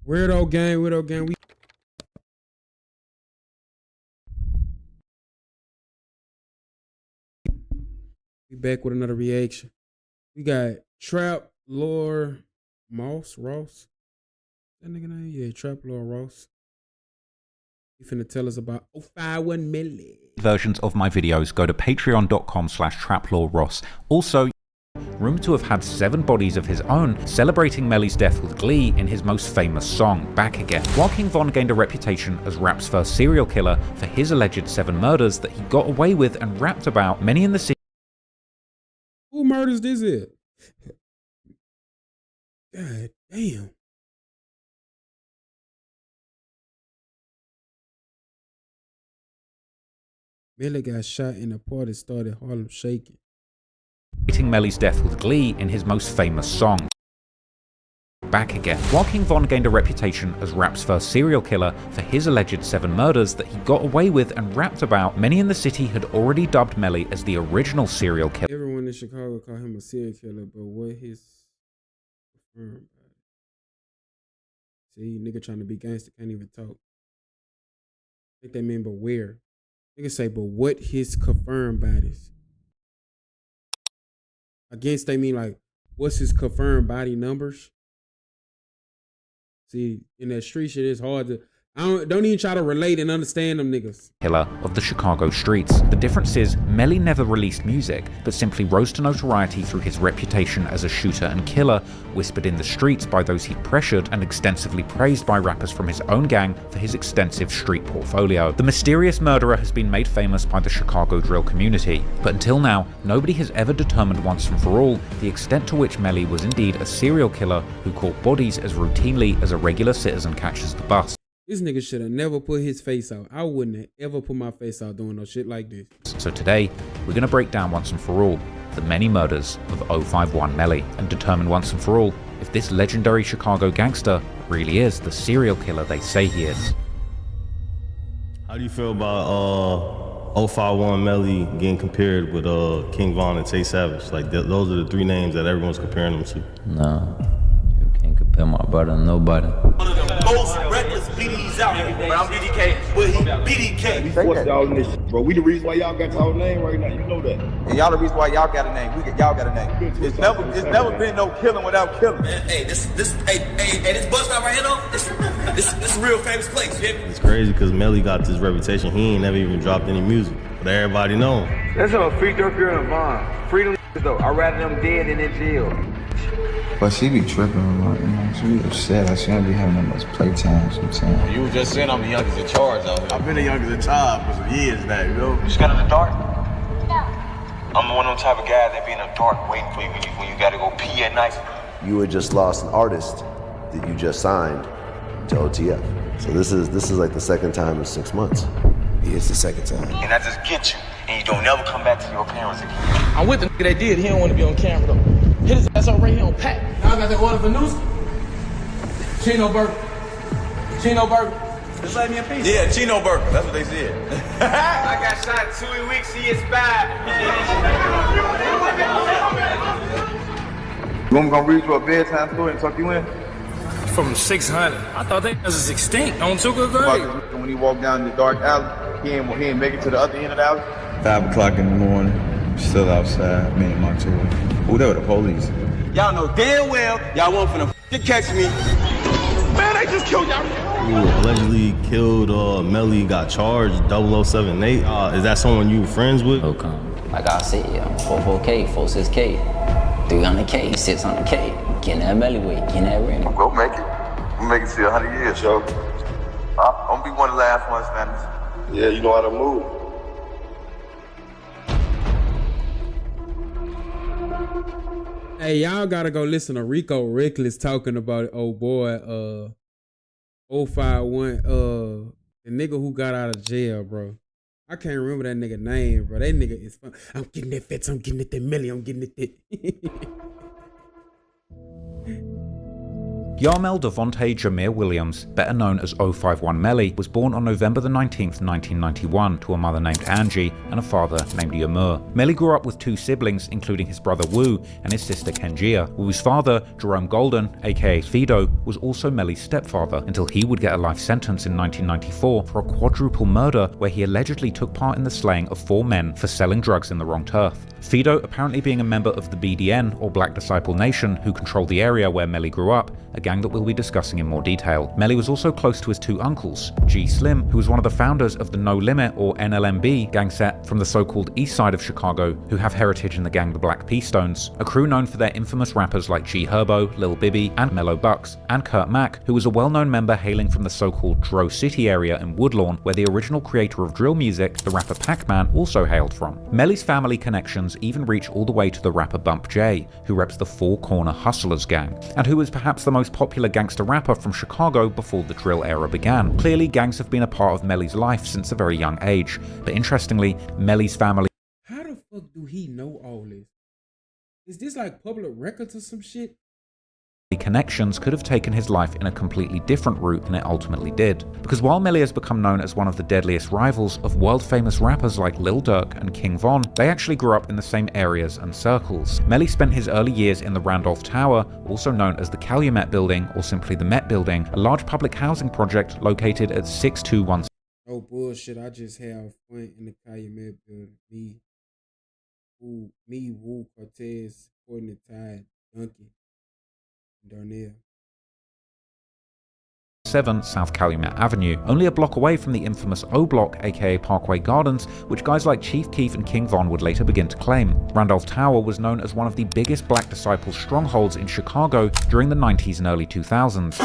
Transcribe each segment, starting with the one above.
Weirdo gang. We back with another reaction. We got Trap Lord Ross. That nigga name? Yeah, Trap Lord Ross. He finna tell us about 051 Melly. Versions of my videos, go to patreon.com/traplawross. Also, rumored to have had 7 bodies of his own, celebrating Melly's death with glee in his most famous song, Back Again. While King Von gained a reputation as rap's first serial killer for his alleged 7 murders that he got away with and rapped about, many in the city. Who murders this is? God damn. Melly got shot in a party, started Harlem shaking. Melly's death with glee in his most famous song, Back Again. While King Von gained a reputation as rap's first serial killer for his alleged 7 murders that he got away with and rapped about, many in the city had already dubbed Melly as the original serial killer. Everyone in Chicago call him a serial killer, but what his confirmed body? See, nigga trying to be gangster can't even talk. I think they mean but where? Nigga say, but what his confirmed bodies? I guess they mean like, what's his confirmed body numbers? See, in that street shit, it's hard to. Don't even try to relate and understand them niggas. Killer of the Chicago streets. The difference is, Melly never released music, but simply rose to notoriety through his reputation as a shooter and killer, whispered in the streets by those he pressured, and extensively praised by rappers from his own gang for his extensive street portfolio. The mysterious murderer has been made famous by the Chicago drill community, but until now, nobody has ever determined once and for all the extent to which Melly was indeed a serial killer who caught bodies as routinely as a regular citizen catches the bus. This nigga should have never put his face out. I wouldn't have ever put my face out doing no shit like this. So today, we're going to break down once and for all the many murders of 051 Melly and determine once and for all if this legendary Chicago gangster really is the serial killer they say he is. How do you feel about 051 Melly getting compared with King Von and Tay Savage? Like those are the 3 names that everyone's comparing them to. No, you can't compare my brother to nobody. One of the most reckless BDs out here, but I'm BDK, but he BDK. We forced y'all in this, bro. We the reason why y'all got y'all name right now. You know that. And y'all the reason why y'all got a name. Y'all got a name. It's never been no killing without killing. Hey, this bus stop right here though. This a real famous place. Yeah? It's crazy because Melly got this reputation. He ain't never even dropped any music, but everybody know him. That's a freak up girl in Vaughn. Freedom though. I'd rather them dead than in jail. But she be tripping, like, you know, she be upset, like she don't be having that much playtime sometimes. You were just saying I'm the youngest in charge out here. I've been the youngest in charge for some years now, you know. You scared of the dark? No. I'm one of them type of guys that be in the dark waiting for you when you gotta go pee at night. You had just lost an artist that you just signed to OTF. So this is like the second time in 6 months. Yeah, it's the second time. And I just get you, and you don't never come back to your parents again. I'm with the nigga that did. He don't want to be on camera though. Hit his ass up right here on Pat. Now I got that order for news. Chino burger. Just let me a piece. Yeah, Chino burger. That's what they said. I got shot 2 weeks. He is bad. You want me to read you a bedtime story and tuck you in? From 600. I thought that was extinct on Tuka Grade. When he walked down the dark alley, he ain't make it to the other end of the alley. 5 o'clock in the morning, still outside, me and my tour. Who there were the police? Y'all know damn well y'all won't finna catch me. Man, they just killed y'all. Who allegedly killed Melly got charged 0078. Is that someone you were friends with? Okay. Like I said, 44K, 46K, 300K, 600K. Getting that Melly weight, getting that ring. Go make it. We'll make it to 100 years, yo. I'm gonna be one of the last ones standing. Yeah, you know how to move. Hey, y'all gotta go listen to Rico Reckless talking about it. Oh boy, 051, the nigga who got out of jail, bro. I can't remember that nigga name, bro. That nigga is fun. I'm getting that fits, I'm getting it that Melly, I'm getting it that. Yarmel Devontae Jameer Williams, better known as 051 Melly, was born on November the 19th, 1991, to a mother named Angie and a father named Yamur. Melly grew up with two siblings, including his brother Wu and his sister Kenjia. Wu's father, Jerome Golden, aka Fido, was also Melly's stepfather until he would get a life sentence in 1994 for a quadruple murder where he allegedly took part in the slaying of 4 men for selling drugs in the wrong turf. Fido apparently being a member of the BDN, or Black Disciple Nation, who controlled the area where Melly grew up, a gang that we'll be discussing in more detail. Melly was also close to his 2 uncles, G Slim, who was one of the founders of the No Limit, or NLMB, gang set from the so-called east side of Chicago, who have heritage in the gang the Black P Stones, a crew known for their infamous rappers like G Herbo, Lil Bibby, and Mellow Bucks, and Kurt Mack, who was a well-known member hailing from the so-called Dro City area in Woodlawn, where the original creator of drill music, the rapper Pac-Man, also hailed from. Melly's family connections even reach all the way to the rapper Bump J, who reps the Four Corner Hustlers gang, and who was perhaps the most popular gangster rapper from Chicago before the drill era began. Clearly, gangs have been a part of Melly's life since a very young age, but interestingly, Melly's family... How the fuck do he know all this? Is this like public records or some shit? Connections could have taken his life in a completely different route than it ultimately did. Because while Melly has become known as one of the deadliest rivals of world-famous rappers like Lil Durk and King Von, they actually grew up in the same areas and circles. Melly spent his early years in the Randolph Tower, also known as the Calumet Building or simply the Met Building, a large public housing project located at 6216. Oh bullshit, I just have fun in the Calumet Building. Me, Wu, Cortez, Courtney, Tide, Donkey. Darnell. 7 South Calumet Avenue, only a block away from the infamous O Block, aka Parkway Gardens, which guys like Chief Keef and King Von would later begin to claim. Randolph Tower was known as one of the biggest Black Disciple strongholds in Chicago during the 90s and early 2000s.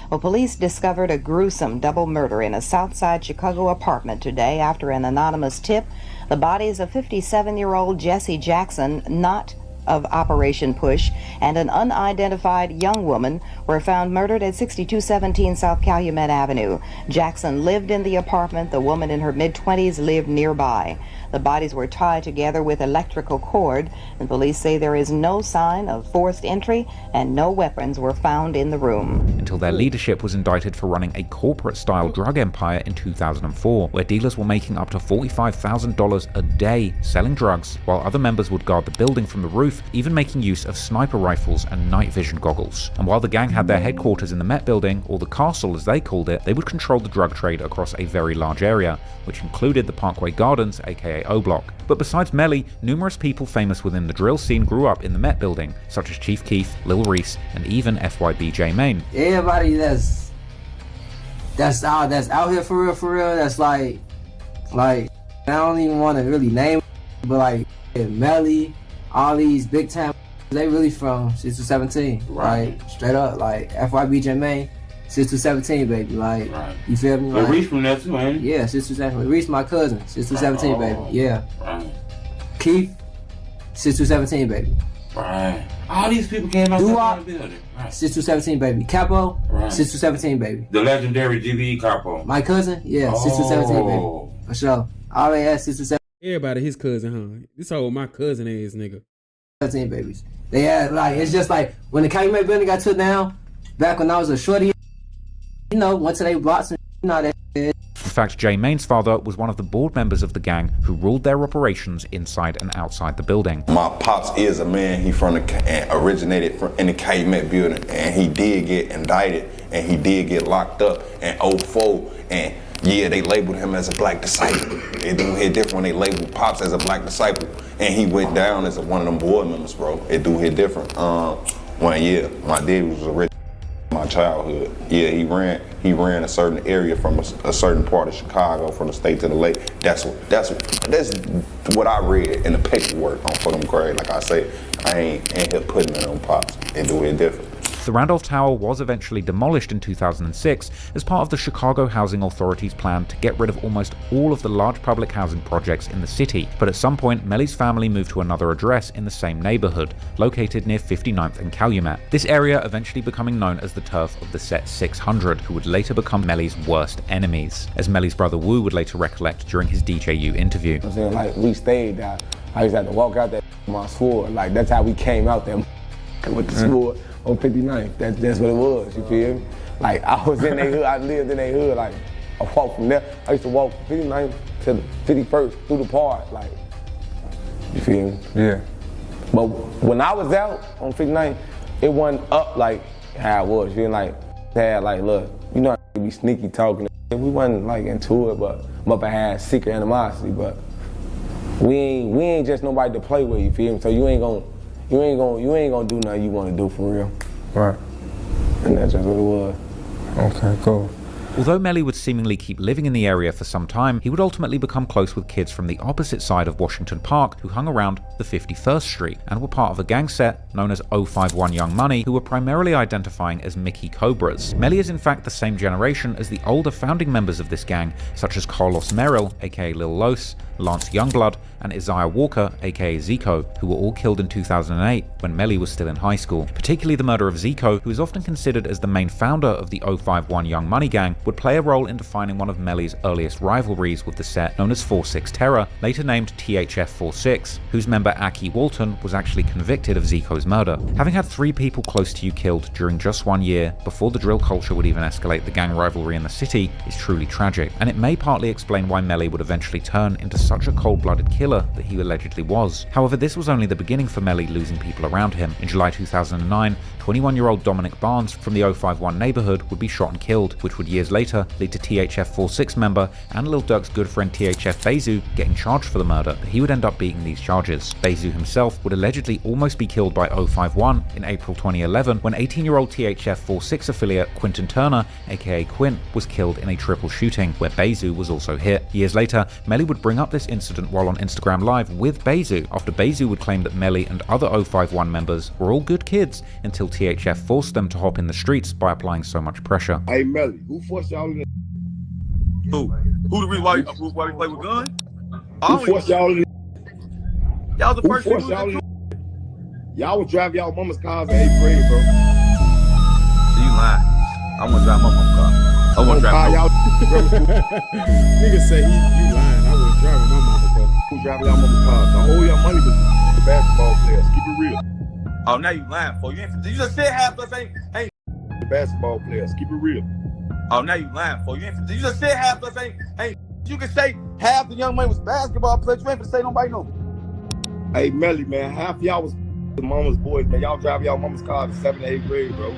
Well, police discovered a gruesome double murder in a Southside Chicago apartment today after an anonymous tip. The bodies of 57-year-old Jesse Jackson, not of Operation Push, and an unidentified young woman were found murdered at 6217 South Calumet Avenue. Jackson lived in the apartment. The woman in her mid-20s lived nearby. The bodies were tied together with electrical cord, and police say there is no sign of forced entry and no weapons were found in the room. Until their leadership was indicted for running a corporate-style drug empire in 2004, where dealers were making up to $45,000 a day selling drugs, while other members would guard the building from the roof, even making use of sniper rifles and night vision goggles. And while the gang had their headquarters in the Met Building, or the castle as they called it, they would control the drug trade across a very large area, which included the Parkway Gardens, aka O Block. But besides Melly, numerous people famous within the drill scene grew up in the Met Building, such as Chief Keef, Lil Reese, and even FYB J Mane. Everybody that's out here for real, that's like I don't even want to really name, but like Melly, all these big time, they really from 6-17, right? Straight up, like FYB J Mane, 6-17, baby, like, right. You feel me? Like, Reese from that too, ain't he? Yeah, 6-17. Reese my cousin, 6-17, baby, yeah. Right. Keith, 6-17, baby. Right. All these people came out of the building. Right. 6-17, baby. Capo, right. 6-17, baby. The legendary GBE Capo. My cousin, yeah, 6-17, baby. For sure. All they had 6-17. Everybody his cousin, huh? This whole my cousin ass nigga. 17 babies. They had like, it's just like when the Calumet building got took down, back when I was a shorty, you know, went to their blocks and you know that shit. In fact, J Mane's father was one of the board members of the gang who ruled their operations inside and outside the building. My pops is a man, he originated in the Calumet building, and he did get indicted and he did get locked up in 2004, and yeah, they labeled him as a Black Disciple. It do hit different when they labeled Pops as a Black Disciple, and he went down as one of them board members, bro. It do hit different. My daddy was a rich my childhood. Yeah, he ran a certain area from a certain part of Chicago, from the state to the lake. That's what I read in the paperwork on for them grade. Like I say, I ain't here putting it on Pops. It do hit different. The Randolph Tower was eventually demolished in 2006 as part of the Chicago Housing Authority's plan to get rid of almost all of the large public housing projects in the city, but at some point Melly's family moved to another address in the same neighborhood, located near 59th and Calumet. This area eventually becoming known as the turf of the set 600, who would later become Melly's worst enemies, as Melly's brother Wu would later recollect during his DJU interview. I'm saying, like, we stayed there. I used to have to walk out there with my sword. Like, that's how we came out there with the sword on 59th. That's what it was, you feel me? Like, I was in their hood, I lived in their hood. Like, I walked from there. I used to walk from 59th to the 51st through the park. Like, you feel me? Yeah. But when I was out on 59th, it wasn't up like how it was. You feel like, had like, look, you know, I be sneaky talking. We wasn't like into it, but Mother had secret animosity. But we ain't just nobody to play with. You feel me? So you ain't gonna do nothing you want to do for real. Right. And that's just what it was. Okay, cool. Although Melly would seemingly keep living in the area for some time, he would ultimately become close with kids from the opposite side of Washington Park who hung around the 51st Street and were part of a gang set known as 051 Young Money, who were primarily identifying as Mickey Cobras. Melly is in fact the same generation as the older founding members of this gang, such as Carlos Merrill, aka Lil Los, Lance Youngblood, and Isaiah Walker, aka Zico, who were all killed in 2008 when Melly was still in high school. Particularly the murder of Zico, who is often considered as the main founder of the 051 Young Money gang, would play a role in defining one of Melly's earliest rivalries with the set known as 46 Terror, later named THF-46, whose member Aki Walton was actually convicted of Zico's murder. Having had 3 people close to you killed during just 1 year before the drill culture would even escalate the gang rivalry in the city is truly tragic, and it may partly explain why Melly would eventually turn into such a cold-blooded killer that he allegedly was. However, this was only the beginning for Melly losing people around him. In July 2009, 21-year-old Dominic Barnes from the 051 neighborhood would be shot and killed, which would years later lead to THF-46 member and Lil Durk's good friend THF Bezu getting charged for the murder, but he would end up beating these charges. Bezu himself would allegedly almost be killed by 051 in April 2011 when 18-year-old THF-46 affiliate Quinton Turner, aka Quint, was killed in a triple shooting, where Bezu was also hit. Years later, Melly would bring up this incident while on Instagram Live with Bezu, after Bezu would claim that Melly and other 051 members were all good kids until THF forced them to hop in the streets by applying so much pressure. Hey Melly, who forced y'all in? Who the reason why we play with guns? Who forced y'all in? Y'all the first people y'all would drive y'all mama's cars in 8th grade, bro. So you lying. I want to drive my mama's car. I want to drive y'all. Nigga say you lying. I was driving my mama's car. Who driving y'all mama's cars? So all your money was the basketball players. Keep it real. Oh, now you lying for you just said half us ain't the basketball players. Keep it real. Oh, now you lying for you just said half us ain't. You can say half the young man was basketball players. You ain't gonna say nobody no. Hey Melly, man, half y'all was the mama's boys, man. Y'all drive y'all mama's car in 7th and 8th grade, bro.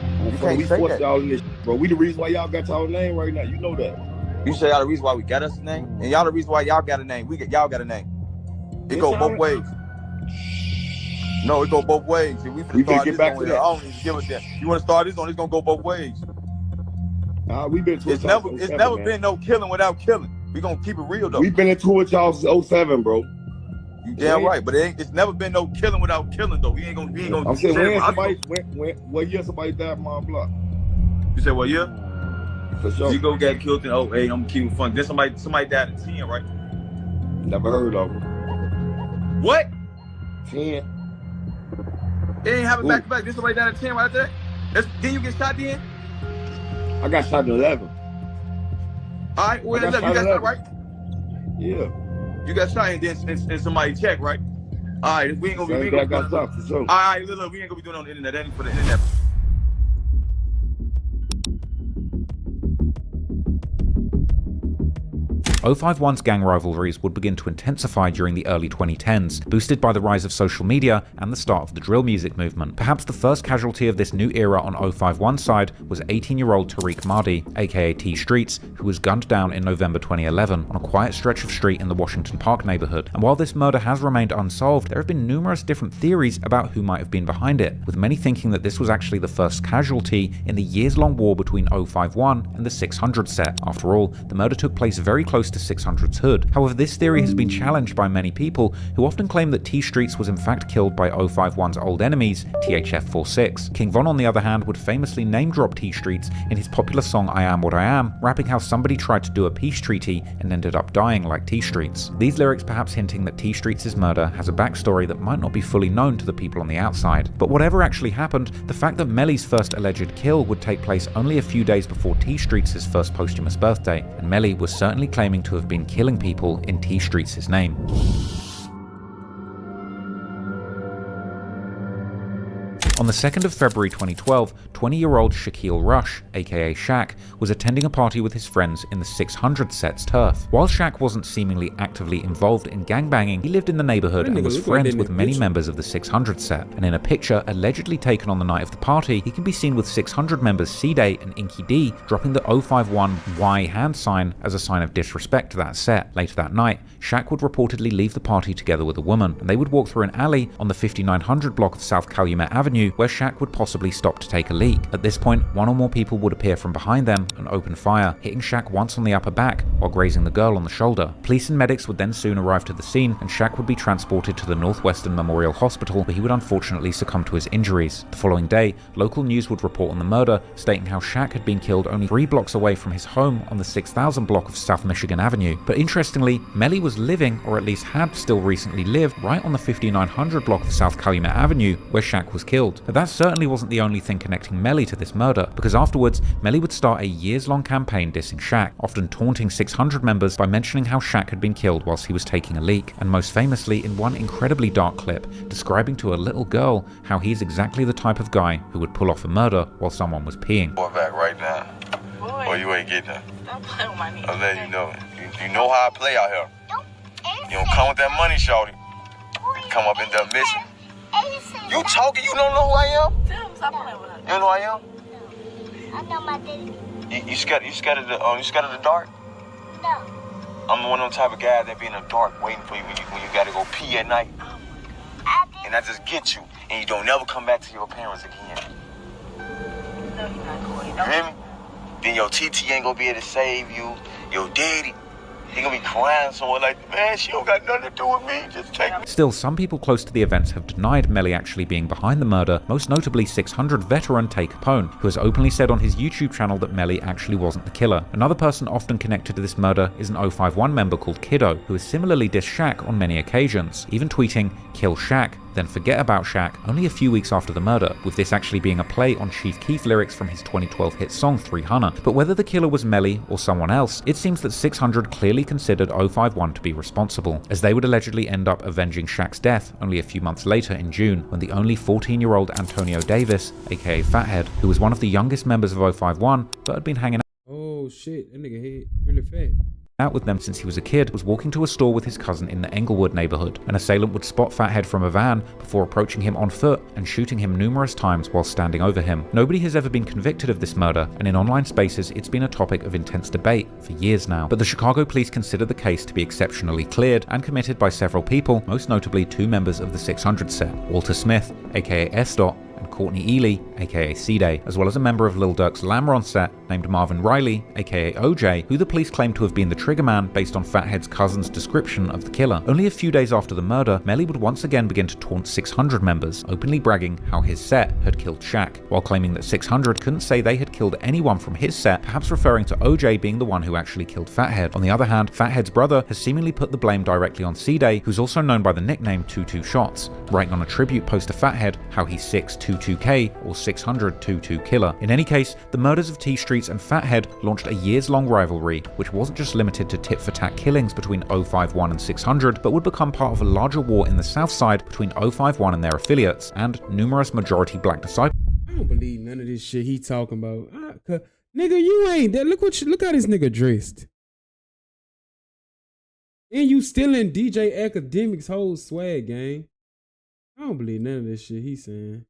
We forced y'all in this, bro. We the reason why y'all got y'all name right now. You know that. You say y'all the reason why we got us a name, and y'all the reason why y'all got a name. Y'all got a name. It go both ways. No, it go both ways. We can get back to that. I don't even give a damn. You want to start this on? It's gonna go both ways. We've been to it's never been no killing without killing. We gonna keep it real though. We've been into it y'all since 07, bro. You damn right, but it's never been no killing without killing though. We ain't gonna. I'm saying what year somebody died on my block? You said what year? For sure. You go get killed in 08. I'm keeping fun. Then somebody died at 10, right? Never heard of him. What? 10. It ain't having back to back. Then somebody died at 10 right there. Then you get shot then? I got shot in 11. All right, well, you got shot, right? Yeah. You got shot and then somebody checked, right? All right, we ain't gonna be. I got shot for sure. All right, look, we ain't gonna be doing it on the internet. That ain't for the internet. .051's gang rivalries would begin to intensify during the early 2010s, boosted by the rise of social media and the start of the drill music movement. Perhaps the first casualty of this new era on 051's side was 18-year-old Tariq Mahdi, aka T Streets, who was gunned down in November 2011 on a quiet stretch of street in the Washington Park neighborhood. And while this murder has remained unsolved, there have been numerous different theories about who might have been behind it, with many thinking that this was actually the first casualty in the years-long war between 051 and the 600 set. After all, the murder took place very close close to 600's hood. However, this theory has been challenged by many people who often claim that T Streets was in fact killed by 051's old enemies, THF-46. King Von, on the other hand, would famously name-drop T Streets in his popular song I Am What I Am, rapping how somebody tried to do a peace treaty and ended up dying like T Streets. These lyrics perhaps hinting that T Streets' murder has a backstory that might not be fully known to the people on the outside. But whatever actually happened, the fact that Melly's first alleged kill would take place only a few days before T Streets' first posthumous birthday, and Melly was certainly claiming to have been killing people in T Streets' name. On the 2nd of February 2012, 20-year-old Shaquille Rush, aka Shaq, was attending a party with his friends in the 600 set's turf. While Shaq wasn't seemingly actively involved in gangbanging, he lived in the neighborhood and was friends with many members of the 600 set. And in a picture allegedly taken on the night of the party, he can be seen with 600 members C-Day and Inky D dropping the 051Y hand sign as a sign of disrespect to that set. Later that night, Shaq would reportedly leave the party together with a woman, and they would walk through an alley on the 5900 block of South Calumet Avenue where Shaq would possibly stop to take a leak. At this point, one or more people would appear from behind them and open fire, hitting Shaq once on the upper back while grazing the girl on the shoulder. Police and medics would then soon arrive to the scene, and Shaq would be transported to the Northwestern Memorial Hospital, where he would unfortunately succumb to his injuries. The following day, local news would report on the murder, stating how Shaq had been killed only 3 blocks away from his home on the 6000 block of South Michigan Avenue. But interestingly, Melly was living, or at least had still recently lived, right on the 5900 block of South Calumet Avenue, where Shaq was killed. But that certainly wasn't the only thing connecting Melly to this murder, because afterwards, Melly would start a years-long campaign dissing Shaq, often taunting 600 members by mentioning how Shaq had been killed whilst he was taking a leak, and most famously in one incredibly dark clip, describing to a little girl how he's exactly the type of guy who would pull off a murder while someone was peeing. Boy, back right now. Boy, you ain't getting it. Don't play with my knee. I'll let you know. You know how I play out here. You don't come with that money, shawty. Come up in there missing. You talking? You don't know who I am? Stop playing with her. You don't know who I am? I know my daddy. You scared of the dark? No. I'm one of them type of guys that be in the dark waiting for you when you gotta go pee at night. And I just get you, and you don't never come back to your parents again. No, you're not going. You hear me? Then your TT ain't gonna be able to save you. Your daddy, he gonna be crying somewhere like, man, she don't got nothing to do with me, just take me. Still, some people close to the events have denied Melly actually being behind the murder, most notably 600 veteran Tay Capone, who has openly said on his YouTube channel that Melly actually wasn't the killer. Another person often connected to this murder is an 051 member called Kiddo, who has similarly dissed Shaq on many occasions, even tweeting, "Kill Shaq, then forget about Shaq," only a few weeks after the murder, with this actually being a play on Chief Keef lyrics from his 2012 hit song 300. But whether the killer was Melly or someone else, it seems that 600 clearly considered 051 to be responsible, as they would allegedly end up avenging Shaq's death only a few months later in June, when the only 14-year-old Antonio Davis, aka Fathead, who was one of the youngest members of 051 but had been hanging Oh shit, that nigga hit really fat. out with them since he was a kid, was walking to a store with his cousin in the Englewood neighborhood. An assailant would spot Fathead from a van before approaching him on foot and shooting him numerous times while standing over him. Nobody has ever been convicted of this murder, and in online spaces it's been a topic of intense debate for years now. But the Chicago police consider the case to be exceptionally cleared and committed by several people, most notably 2 members of the 600 set, Walter Smith, aka S-Dot, and Courtney Ely, aka C-Day, as well as a member of Lil Durk's Lamron set named Marvin Riley, aka OJ, who the police claim to have been the triggerman based on Fathead's cousin's description of the killer. Only a few days after the murder, Melly would once again begin to taunt 600 members, openly bragging how his set had killed Shaq, while claiming that 600 couldn't say they had killed anyone from his set, perhaps referring to OJ being the one who actually killed Fathead. On the other hand, Fathead's brother has seemingly put the blame directly on C-Day, who's also known by the nickname 22 Shots, writing on a tribute post to Fathead how he's 622K or 60022 Killer. In any case, the murders of T Streets and Fathead launched a years-long rivalry, which wasn't just limited to tit-for-tat killings between 051 and 600, but would become part of a larger war in the South Side between 051 and their affiliates, and numerous majority black disciples. I don't believe none of this shit he talking about. Nigga, you ain't that. Look how this nigga dressed. And you stealing DJ Academic's whole swag, gang. I don't believe none of this shit he's saying.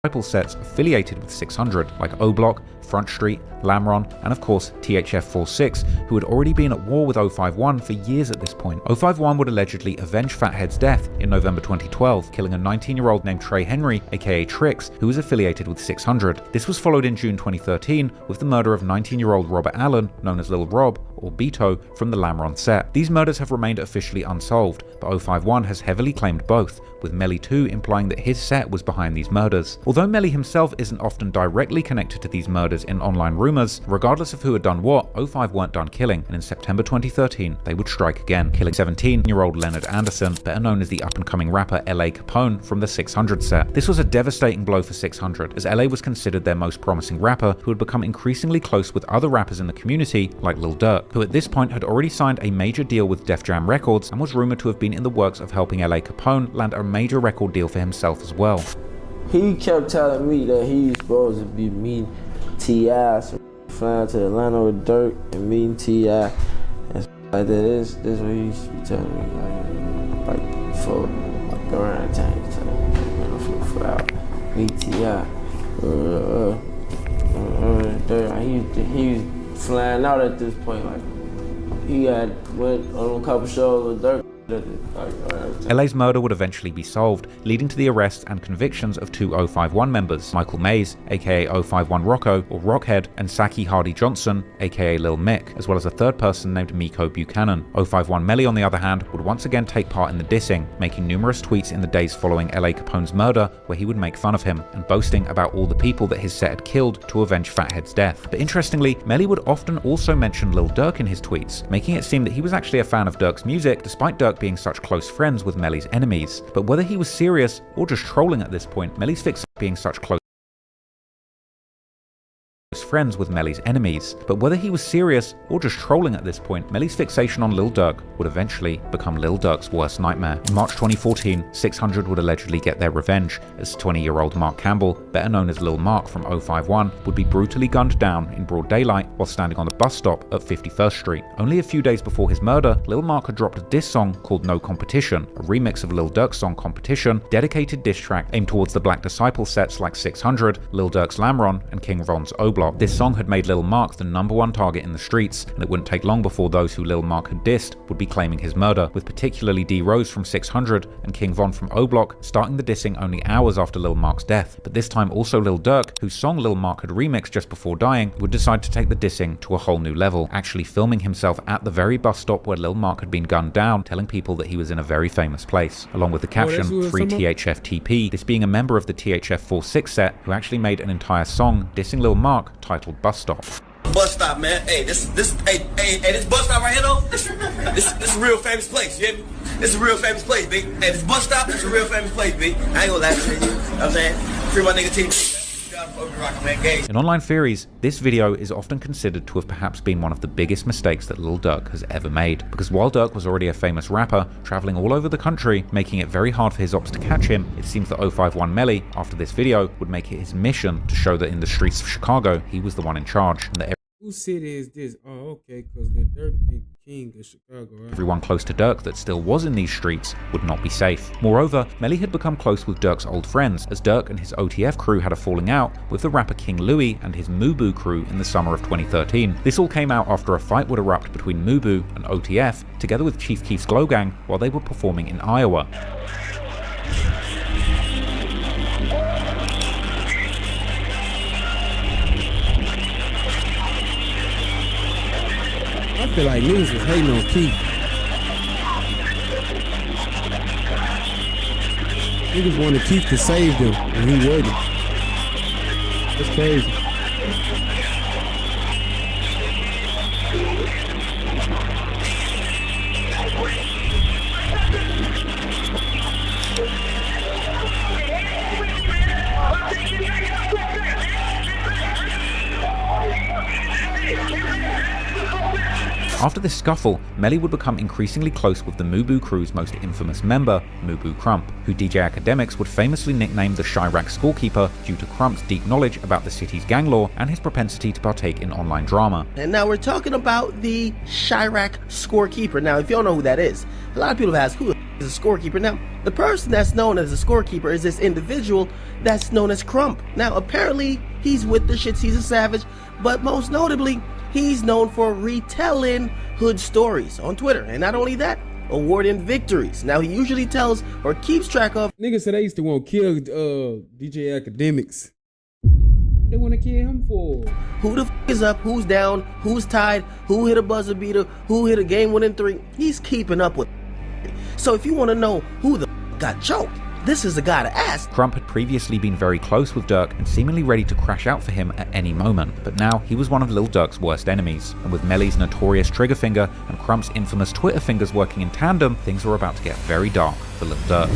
disciple sets affiliated with 600, like O-Block, Front Street, Lamron, and of course THF-46, who had already been at war with 051 for years at this point. 051 would allegedly avenge Fathead's death in November 2012, killing a 19-year-old named Trey Henry, aka Trix, who was affiliated with 600. This was followed in June 2013 with the murder of 19-year-old Robert Allen, known as Lil Rob, or Beto, from the Lamron set. These murders have remained officially unsolved, but 051 has heavily claimed both, with Melly 2 implying that his set was behind these murders. Although Melly himself isn't often directly connected to these murders in online rumors, regardless of who had done what, 05 weren't done killing, and in September 2013, they would strike again, killing 17-year-old Leonard Anderson, better known as the up-and-coming rapper LA Capone from the 600 set. This was a devastating blow for 600, as LA was considered their most promising rapper, who had become increasingly close with other rappers in the community, like Lil Durk, who at this point had already signed a major deal with Def Jam Records and was rumored to have been in the works of helping LA Capone land a major record deal for himself as well. He kept telling me that he's supposed to be meeting T.I. flying to Atlanta with Dirk and meeting T.I. and like that. This what he used to be telling me, like for like around time. He's telling me, man, I'm finna fly out, meet T.I. Dirk. He was flying out at this point. Like he went on a couple shows with Dirk. LA's murder would eventually be solved, leading to the arrests and convictions of two 051 members, Michael Mays, aka 051 Rocco, or Rockhead, and Saki Hardy Johnson, aka Lil Mick, as well as a third person named Miko Buchanan. 051 Melly, on the other hand, would once again take part in the dissing, making numerous tweets in the days following LA Capone's murder, where he would make fun of him, and boasting about all the people that his set had killed to avenge Fathead's death. But interestingly, Melly would often also mention Lil Durk in his tweets, making it seem that he was actually a fan of Durk's music, despite Durk being such close friends with Melly's enemies. But whether he was serious or just trolling at this point, Melly's fixation being such close friends with Melly's enemies. But whether he was serious or just trolling at this point, Melly's fixation on Lil Durk would eventually become Lil Durk's worst nightmare. In March 2014, 600 would allegedly get their revenge, as 20-year-old Mark Campbell, better known as Lil Mark from 051, would be brutally gunned down in broad daylight while standing on the bus stop at 51st Street. Only a few days before his murder, Lil Mark had dropped a diss song called No Competition, a remix of Lil Durk's song Competition, dedicated diss track aimed towards the Black Disciple sets like 600, Lil Durk's Lamron, and King Von's O-Block. This song had made Lil Mark the #1 target in the streets, and it wouldn't take long before those who Lil Mark had dissed would be claiming his murder, with particularly D Rose from 600 and King Von from O-Block starting the dissing only hours after Lil Mark's death. But this time also Lil Durk, whose song Lil Mark had remixed just before dying, would decide to take the dissing to a whole new level, actually filming himself at the very bus stop where Lil Mark had been gunned down, telling people that he was in a very famous place, along with the caption, Free THF TP, this being a member of the THF-46 set who actually made an entire song dissing Lil Mark titled Bus Stop. Bus stop, man. Hey, this bus stop right here though. This a real famous place. You hear me? This is a real famous place, B. Hey, this bus stop is a real famous place, B. I ain't gonna lie to you. You know what I'm saying? Free my nigga T. In online theories, this video is often considered to have perhaps been one of the biggest mistakes that Lil Durk has ever made, because while Durk was already a famous rapper, traveling all over the country, making it very hard for his ops to catch him, it seems that 051 Melly, after this video, would make it his mission to show that in the streets of Chicago, he was the one in charge, and that whose city is this? Oh, okay, because the Durk big king of Chicago, right? Everyone close to Durk that still was in these streets would not be safe. Moreover, Melly had become close with Durk's old friends, as Durk and his OTF crew had a falling out with the rapper King Louie and his Mubu crew in the summer of 2013. This all came out after a fight would erupt between Mubu and OTF, together with Chief Keef's Glow Gang, while they were performing in Iowa. I feel like niggas was hating on Keith. Niggas wanted Keith to save them, and he wouldn't. That's crazy. After this scuffle, Melly would become increasingly close with the Mubu crew's most infamous member, Mubu Crump, who DJ Academics would famously nickname the Chirac scorekeeper due to Crump's deep knowledge about the city's gang law and his propensity to partake in online drama. And now we're talking about the Chirac scorekeeper. Now, if you don't know who that is, a lot of people have asked, who is a scorekeeper. Now, the person that's known as a scorekeeper is this individual that's known as Crump. Now, apparently, he's with the shits, he's a savage, but most notably, he's known for retelling hood stories on Twitter. And not only that, awarding victories. Now, he usually tells or keeps track of... Niggas said they used to want to kill DJ Academics. What they want to kill him for? Who the f is up, who's down, who's tied, who hit a buzzer beater, who hit a game-winning 3. He's keeping up with. So if you want to know who the f got choked, this is the guy to ask. Crump had previously been very close with Durk and seemingly ready to crash out for him at any moment, but now he was one of Lil Durk's worst enemies, and with Melly's notorious trigger finger and Crump's infamous Twitter fingers working in tandem, things were about to get very dark for Lil Durk.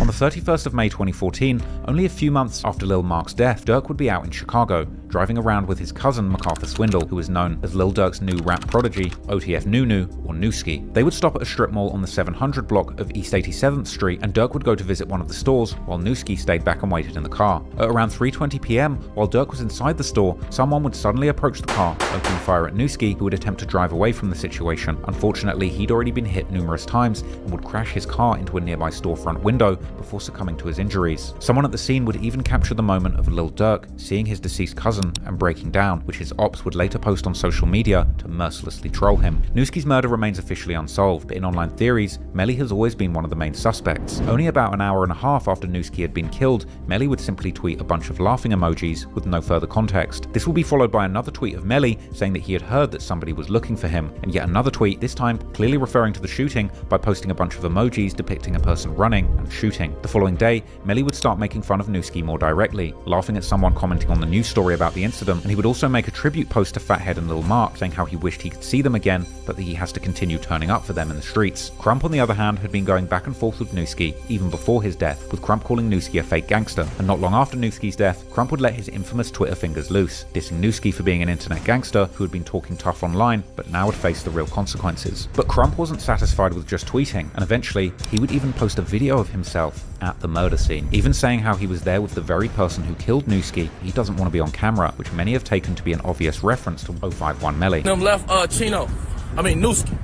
On the 31st of May 2014, only a few months after Lil Mark's death, Durk would be out in Chicago, driving around with his cousin MacArthur Swindle, who was known as Lil Durk's new rap prodigy, OTF Nunu, or Nooski. They would stop at a strip mall on the 700 block of East 87th Street, and Durk would go to visit one of the stores, while Nooski stayed back and waited in the car. At around 3:20 PM, while Durk was inside the store, someone would suddenly approach the car, opening fire at Nooski, who would attempt to drive away from the situation. Unfortunately, he'd already been hit numerous times and would crash his car into a nearby storefront window before succumbing to his injuries. Someone at the scene would even capture the moment of Lil Durk seeing his deceased cousin and breaking down, which his ops would later post on social media to mercilessly troll him. Nooski's murder remains officially unsolved, but in online theories, Melly has always been one of the main suspects. Only about an hour and a half after Nooski had been killed, Melly would simply tweet a bunch of laughing emojis with no further context. This will be followed by another tweet of Melly saying that he had heard that somebody was looking for him, and yet another tweet, this time clearly referring to the shooting by posting a bunch of emojis depicting a person running and shooting. The following day, Melly would start making fun of Nooski more directly, laughing at someone commenting on the news story about the incident, and he would also make a tribute post to Fathead and Lil Mark saying how he wished he could see them again, but that he has to continue turning up for them in the streets. Crump, on the other hand, had been going back and forth with Nooski even before his death, with Crump calling Nooski a fake gangster, and not long after Nooski's death, Crump would let his infamous Twitter fingers loose, dissing Nooski for being an internet gangster who had been talking tough online, but now would face the real consequences. But Crump wasn't satisfied with just tweeting, and eventually, he would even post a video of himself at the murder scene, even saying how he was there with the very person who killed Nooski. He doesn't want to be on camera, which many have taken to be an obvious reference to 051 Melly. Them left Nooski.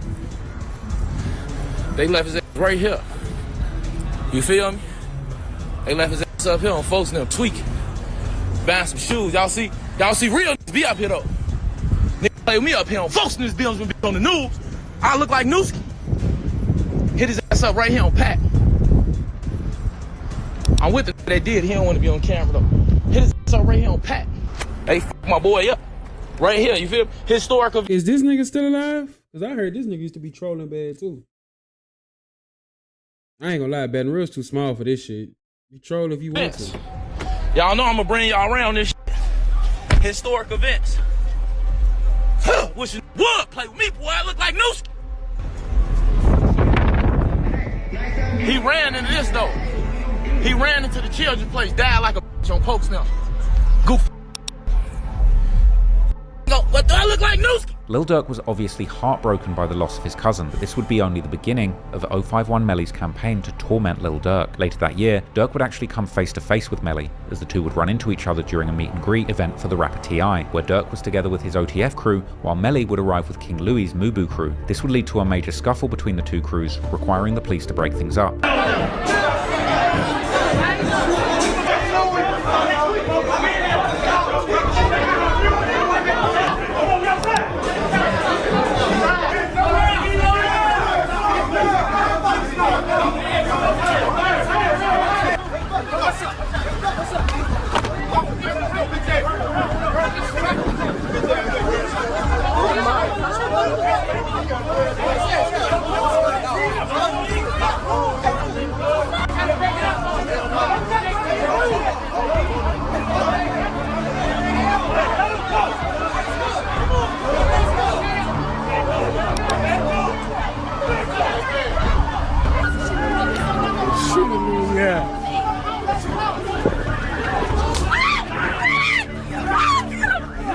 They left his ass right here. You feel me? They left his ass up here on folks and them tweaking. Buying some shoes. Y'all see real niggas be up here though. Niggas play with me up here on folks in this building be on the news. I look like Nooski. Hit his ass up right here on Pat. I'm with the they did. He don't want to be on camera though. Hit his ass up right here on Pat. They f my boy up. Right here, you feel me? Historical. Is this nigga still alive? Because I heard this nigga used to be trolling bad too. I ain't gonna lie, Baton Rouge's too small for this shit. You troll if you want to. Y'all know I'm gonna bring y'all around this shit. Historic events. Wish you would play with me, boy. I look like Nooski. He ran into this though. He ran into the children's place, died like a bitch on Pokes now. Goof. What do I look like, Nooski? Lil Durk was obviously heartbroken by the loss of his cousin, but this would be only the beginning of 051 Melly's campaign to torment Lil Durk. Later that year, Durk would actually come face to face with Melly, as the two would run into each other during a meet and greet event for the rapper T.I., where Durk was together with his OTF crew, while Melly would arrive with King Louie's Mubu crew. This would lead to a major scuffle between the two crews, requiring the police to break things up.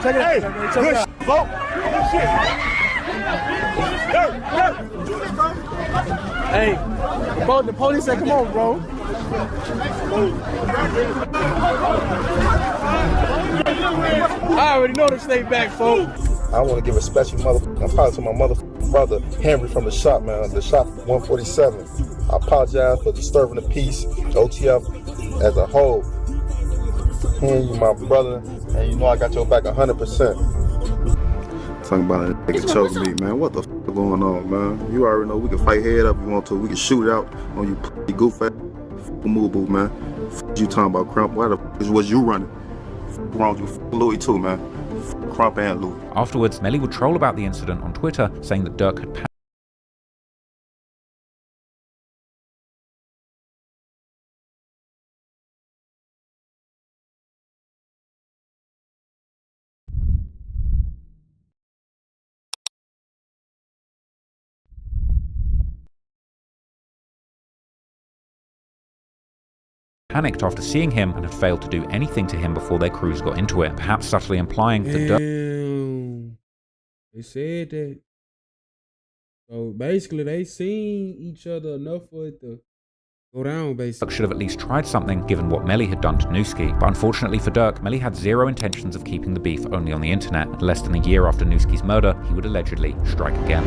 Check it out. Hey, good shit, folks. Good shit. Hey, bro, the police said, come on, bro. I already know to stay back, folks. I want to give a special motherfucking apology to my motherfucking brother Henry from the shop, man. The shop 147. I apologize for disturbing the peace, OTF as a whole. Hearing you, my brother, and you know I got your back 100%. Talking about a nigga choking me, man. What the f going on, man? You already know we can fight head up if you want to. We can shoot it out on you goof ass move, boo, man. F you talking about, Crump? Why the f was you running? F wrong with you, Louis too, man. F Crump and Louis. Afterwards, Melly would troll about the incident on Twitter, saying that Dirk had panicked after seeing him and had failed to do anything to him before their crews got into it, perhaps subtly implying that Dirk... They said that. So basically, they seen each other enough for it to go down, basically. Dirk should have at least tried something, given what Melly had done to Newski. But unfortunately for Dirk, Melly had zero intentions of keeping the beef only on the internet. And less than a year after Newski's murder, he would allegedly strike again.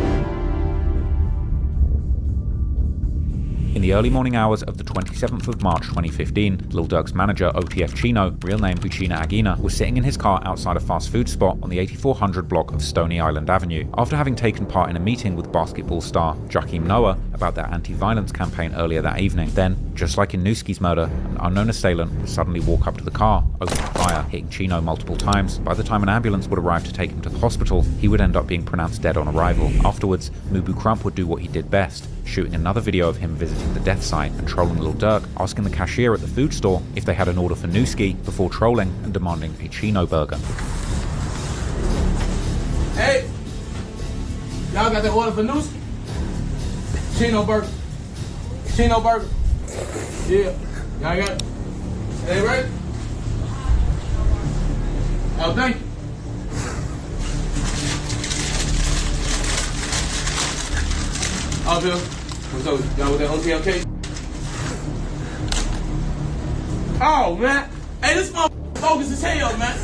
In the early morning hours of the 27th of March 2015, Lil Durk's manager, OTF Chino, real name Buchina Aguina, was sitting in his car outside a fast food spot on the 8400 block of Stony Island Avenue. After having taken part in a meeting with basketball star Joakim Noah about their anti-violence campaign earlier that evening, then, just like in Newski's murder, an unknown assailant would suddenly walk up to the car, open fire, hitting Chino multiple times. By the time an ambulance would arrive to take him to the hospital, he would end up being pronounced dead on arrival. Afterwards, Mubu Crump would do what he did best, shooting another video of him visiting the death site and trolling Lil Durk, asking the cashier at the food store if they had an order for Newski before trolling and demanding a Chino burger. Hey, y'all got that order for Newski? Chino burger. Chino burger. Yeah, y'all got it. Hey, ready? Oh, thank you. Oh, Bill. What's up? Y'all with that OTLK? Oh, man. Hey, this motherfucker focus as hell, man.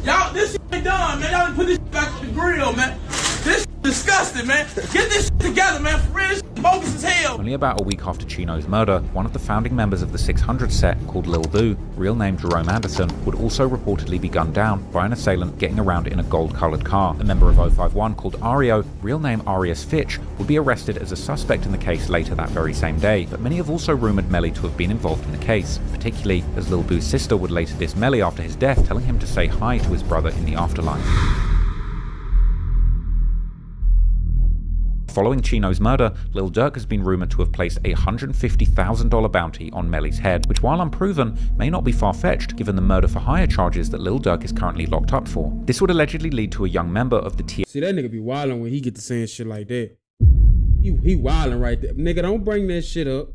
Y'all, this shit ain't done, man. Y'all done put this shit back on the grill, man. This shit disgusting, man. Get this shit together, man. For real, this shit bogus as hell. Only about a week after Chino's murder, one of the founding members of the 600 set, called Lil Boo, real name Jerome Anderson, would also reportedly be gunned down by an assailant getting around in a gold-colored car. A member of 051 called Ario, real name Arius Fitch, would be arrested as a suspect in the case later that very same day, but many have also rumored Melly to have been involved in the case, particularly as Lil Boo's sister would later diss Melly after his death, telling him to say hi to his brother in the afterlife. Following Chino's murder, Lil Durk has been rumored to have placed a $150,000 bounty on Melly's head, which, while unproven, may not be far-fetched given the murder-for-hire charges that Lil Durk is currently locked up for. This would allegedly lead to a young member of the THF. See, that nigga be wildin' when he get to saying shit like that. He wildin' right there. Nigga, don't bring that shit up.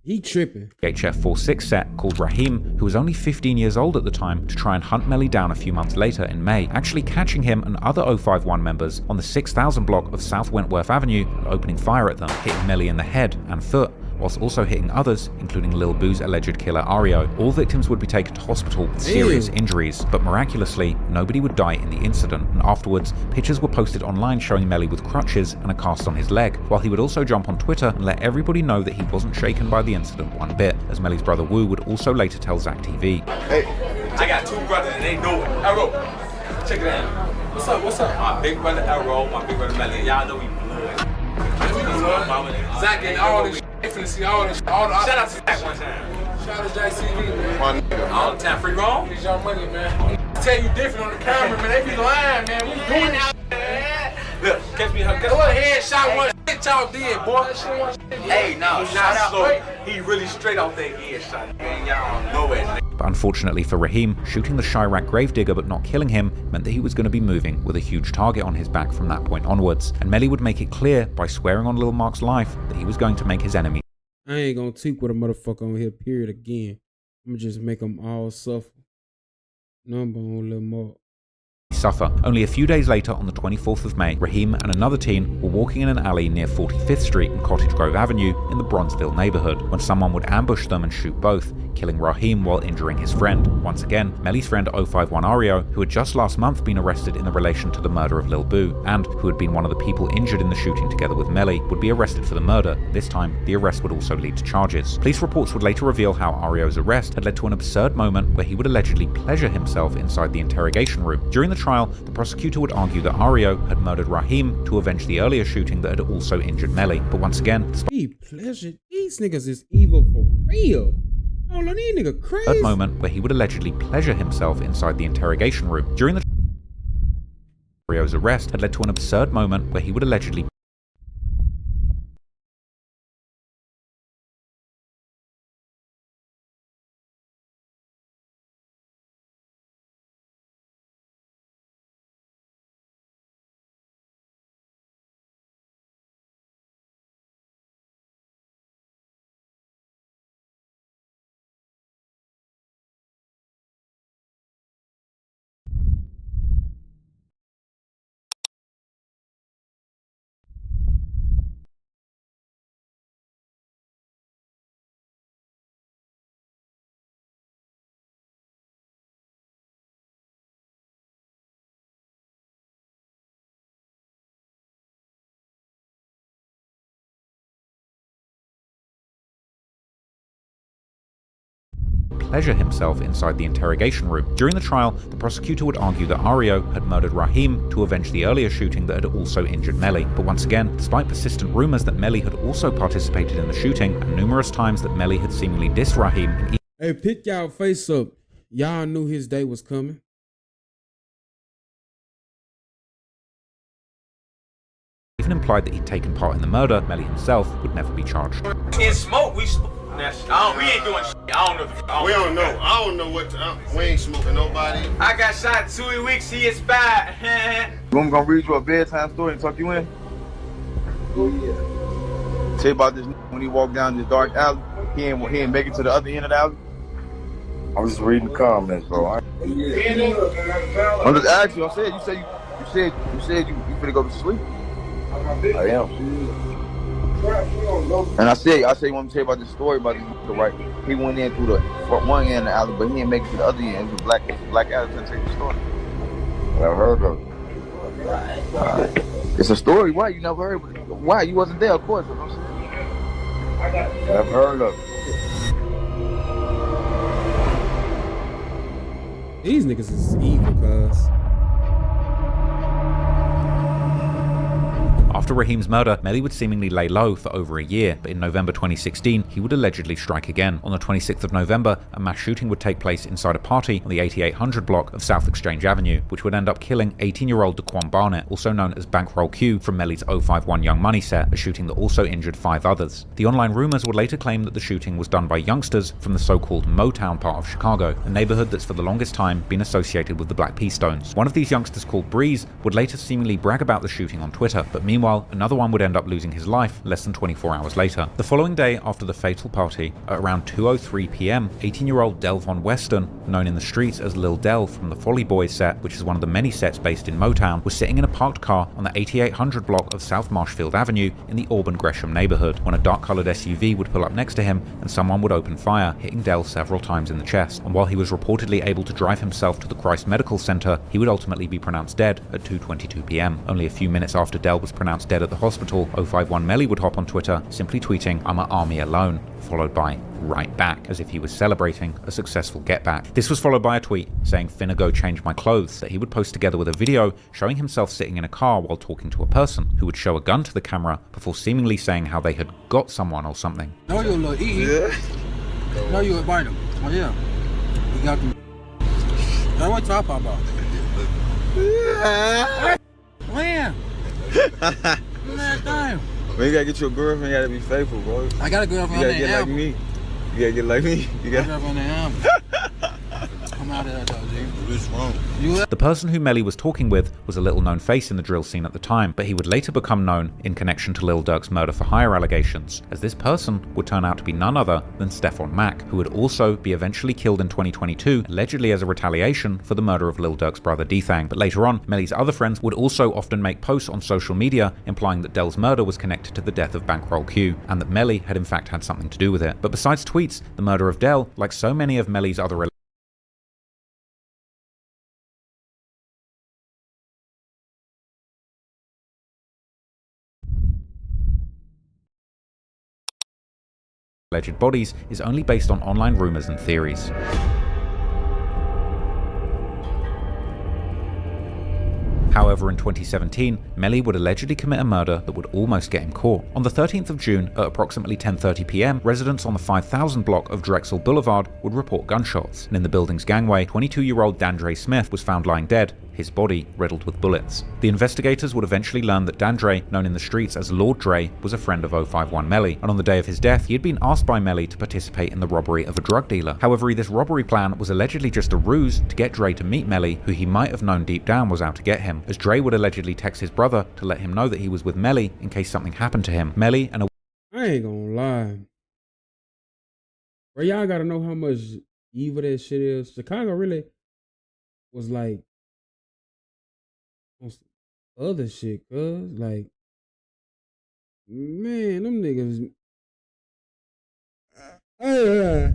He tripping. HF46 set called Raheem, who was only 15 years old at the time, to try and hunt Melly down a few months later in May, actually catching him and other 051 members on the 6000 block of South Wentworth Avenue and opening fire at them, hitting Melly in the head and foot, whilst also hitting others, including Lil Boo's alleged killer Ario. All victims would be taken to hospital with serious injuries, but miraculously, nobody would die in the incident, and afterwards, pictures were posted online showing Melly with crutches and a cast on his leg, while he would also jump on Twitter and let everybody know that he wasn't shaken by the incident one bit, as Melly's brother Wu would also later tell Zach TV. Hey, I got two brothers and they know it. Arrow, check it out. What's up, what's up? My big brother Arrow, my big brother Melly, y'all know we blood. Zach and all this shit. Finna see all this. Shout out to Zach one time. Shout out to JCV, man. My nigga. All the time. Free roam? It's your money, man. I tell you different on the camera, man. They be lying, man. We doing this shit, man. Look, catch me. That one headshot, one shit y'all did, boy. Hey, no, shout out. Slow. He really straight off that headshot, man. Y'all know it. But unfortunately for Raheem, shooting the Chirac gravedigger but not killing him meant that he was going to be moving with a huge target on his back from that point onwards, and Melly would make it clear by swearing on Lil Mark's life that he was going to make his enemy. I ain't gonna tweak with a motherfucker on here, period, again. I'm gonna just make them all suffer. Number on Lil Mark. suffer. Only a few days later, on the 24th of May, Raheem and another teen were walking in an alley near 45th Street and Cottage Grove Avenue in the Bronzeville neighborhood, when someone would ambush them and shoot both, killing Raheem while injuring his friend. Once again, Melly's friend 051 Ario, who had just last month been arrested in the relation to the murder of Lil Boo, and who had been one of the people injured in the shooting together with Melly, would be arrested for the murder. This time, the arrest would also lead to charges. Police reports would later reveal how Ario's arrest had led to an absurd moment where he would allegedly pleasure himself inside the interrogation room. During the trial, the prosecutor would argue that Ario had murdered Raheem to avenge the earlier shooting that had also injured Melly. But once again, these niggas is evil for real. Oh, no, these niggas crazy. That moment where he would allegedly pleasure himself inside the interrogation room. During the Ario's arrest had led to an absurd moment where he would allegedly pleasure himself inside the interrogation room. During the trial, the prosecutor would argue that Ario had murdered Raheem to avenge the earlier shooting that had also injured Melly. But once again, despite persistent rumors that Melly had also participated in the shooting, and numerous times that Melly had seemingly dissed Raheem and hey, pick y'all face up. Y'all knew his day was coming. even implied that he'd taken part in the murder, Melly himself would never be charged. In smoke, we ain't doing shit. I don't know. We don't know. I don't know what we ain't smoking nobody. I got shot 2 weeks, he expired. You want me to read you a bedtime story and tuck you in? Oh, yeah. Tell you about this when he walked down this dark alley. He ain't make it to the other end of the alley. I'm just reading the comments, bro. I'm just asking you. You said you finna go to sleep. I am. And I say you want me to tell you about this story about this nigga, right? He went in through the one end of the alley, but he didn't make it to the other end. It was black alley to take the story. I've heard of it. It's a story. Why you never heard of it? Why you wasn't there? Of course. You know what I'm saying? I've heard of it. These niggas is evil, cuz. After Raheem's murder, Melly would seemingly lay low for over a year, but in November 2016, he would allegedly strike again. On the 26th of November, a mass shooting would take place inside a party on the 8800 block of South Exchange Avenue, which would end up killing 18-year-old Daquan Barnett, also known as Bankroll Q from Melly's 051 Young Money set, a shooting that also injured 5 others. The online rumors would later claim that the shooting was done by youngsters from the so-called Motown part of Chicago, a neighborhood that's for the longest time been associated with the Black P Stones. One of these youngsters, called Breeze, would later seemingly brag about the shooting on Twitter, but meanwhile, another one would end up losing his life less than 24 hours later. The following day after the fatal party, at around 2:03 p.m, 18-year-old Delvon Weston, known in the streets as Lil Del from the Folly Boys set, which is one of the many sets based in Motown, was sitting in a parked car on the 8800 block of South Marshfield Avenue in the Auburn Gresham neighborhood, when a dark-colored SUV would pull up next to him and someone would open fire, hitting Del several times in the chest. And while he was reportedly able to drive himself to the Christ Medical Center, he would ultimately be pronounced dead at 2:22 p.m. Only a few minutes after Del was pronounced dead at the hospital, 051 Melly would hop on Twitter, simply tweeting, "I'm at Army alone," followed by "right back," as if he was celebrating a successful get back. This was followed by a tweet saying, "Finna go change my clothes," that he would post together with a video showing himself sitting in a car while talking to a person, who would show a gun to the camera before seemingly saying how they had got someone or something. No, you a little yeah. No, you invite him. Oh yeah. You got them. That's what talk about. When? When you gotta get you a girlfriend, you gotta be faithful, bro. I got a girlfriend. You gotta get like me. You gotta get like me. You gotta. Girlfriend named Amber. I'm out of there, though, G. What's wrong? The person who Melly was talking with was a little-known face in the drill scene at the time, but he would later become known in connection to Lil Durk's murder-for-hire allegations, as this person would turn out to be none other than Stephon Mack, who would also be eventually killed in 2022, allegedly as a retaliation for the murder of Lil Durk's brother D-Thang. But later on, Melly's other friends would also often make posts on social media implying that Dell's murder was connected to the death of Bankroll Q, and that Melly had in fact had something to do with it. But besides tweets, the murder of Dell, like so many of Melly's other alleged bodies, is only based on online rumors and theories. However, in 2017, Melly would allegedly commit a murder that would almost get him caught. On the 13th of June, at approximately 10:30 p.m, residents on the 5000 block of Drexel Boulevard would report gunshots, and in the building's gangway, 22-year-old Dandre Smith was found lying dead, his body riddled with bullets. The investigators would eventually learn that Dandre, known in the streets as Lord Dre, was a friend of 051 Melly, and on the day of his death, he had been asked by Melly to participate in the robbery of a drug dealer. However, this robbery plan was allegedly just a ruse to get Dre to meet Melly, who he might have known deep down was out to get him, as Dre would allegedly text his brother to let him know that he was with Melly in case something happened to him. Melly and a I ain't gonna lie. Bro, y'all gotta know how much evil that shit is. Chicago really was like on some other shit, cuz. Like, man, them niggas. I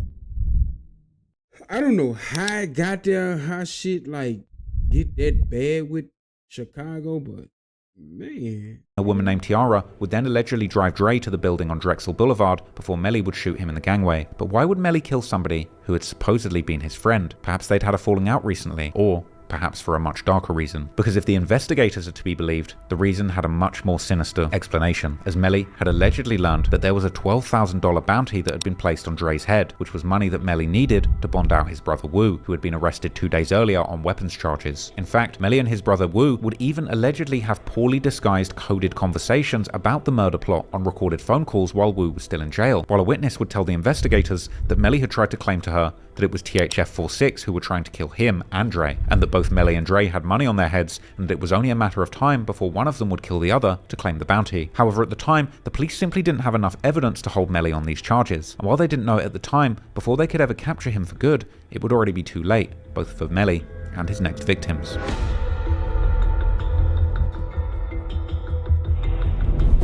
don't know how it got there, how shit like get that bad with Chicago, but man. A woman named Tiara would then allegedly drive Dre to the building on Drexel Boulevard before Melly would shoot him in the gangway. But why would Melly kill somebody who had supposedly been his friend? Perhaps they'd had a falling out recently, or perhaps for a much darker reason. Because if the investigators are to be believed, the reason had a much more sinister explanation, as Melly had allegedly learned that there was a $12,000 bounty that had been placed on Dre's head, which was money that Melly needed to bond out his brother Wu, who had been arrested 2 days earlier on weapons charges. In fact, Melly and his brother Wu would even allegedly have poorly disguised coded conversations about the murder plot on recorded phone calls while Wu was still in jail, while a witness would tell the investigators that Melly had tried to claim to her that it was THF-46 who were trying to kill him and Dre, and that both Melly and Dre had money on their heads, and it was only a matter of time before one of them would kill the other to claim the bounty. However, at the time, the police simply didn't have enough evidence to hold Melly on these charges, and while they didn't know it at the time, before they could ever capture him for good, it would already be too late, both for Melly and his next victims.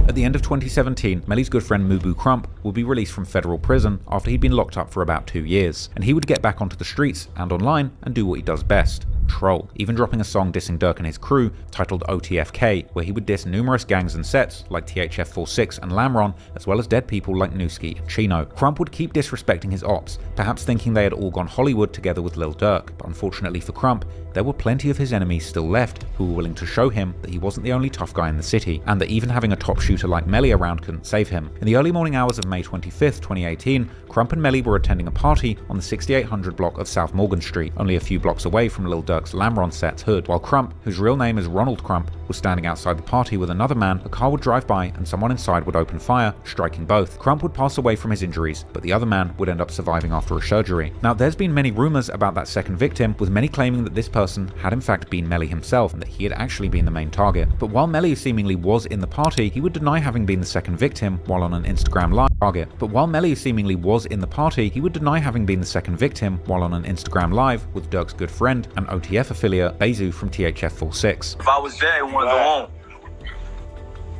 At the end of 2017, Melly's good friend Mubu Crump would be released from federal prison after he'd been locked up for about 2 years, and he would get back onto the streets and online and do what he does best: troll, even dropping a song dissing Durk and his crew titled OTFK, where he would diss numerous gangs and sets like THF-46 and Lamron, as well as dead people like Newski and Chino. Crump would keep disrespecting his ops, perhaps thinking they had all gone Hollywood together with Lil Durk, but unfortunately for Crump, there were plenty of his enemies still left who were willing to show him that he wasn't the only tough guy in the city, and that even having a top shooter like Melly around couldn't save him. In the early morning hours of May 25th, 2018, Crump and Melly were attending a party on the 6800 block of South Morgan Street, only a few blocks away from Lil Durk's Lamron set's hood, while Crump, whose real name is Ronald Crump, was standing outside the party with another man. A car would drive by and someone inside would open fire, striking both. Crump would pass away from his injuries, but the other man would end up surviving after a surgery. Now, there's been many rumors about that second victim, with many claiming that this person had in fact been Melly himself and that he had actually been the main target. But while Melly seemingly was in the party, he would deny having been the second victim while on an Instagram live target. But while Melly seemingly was in the party, he would deny having been the second victim while on an Instagram live with Durk's good friend and OTF affiliate Bezu from THF-46. If I was there, it wouldn't go on.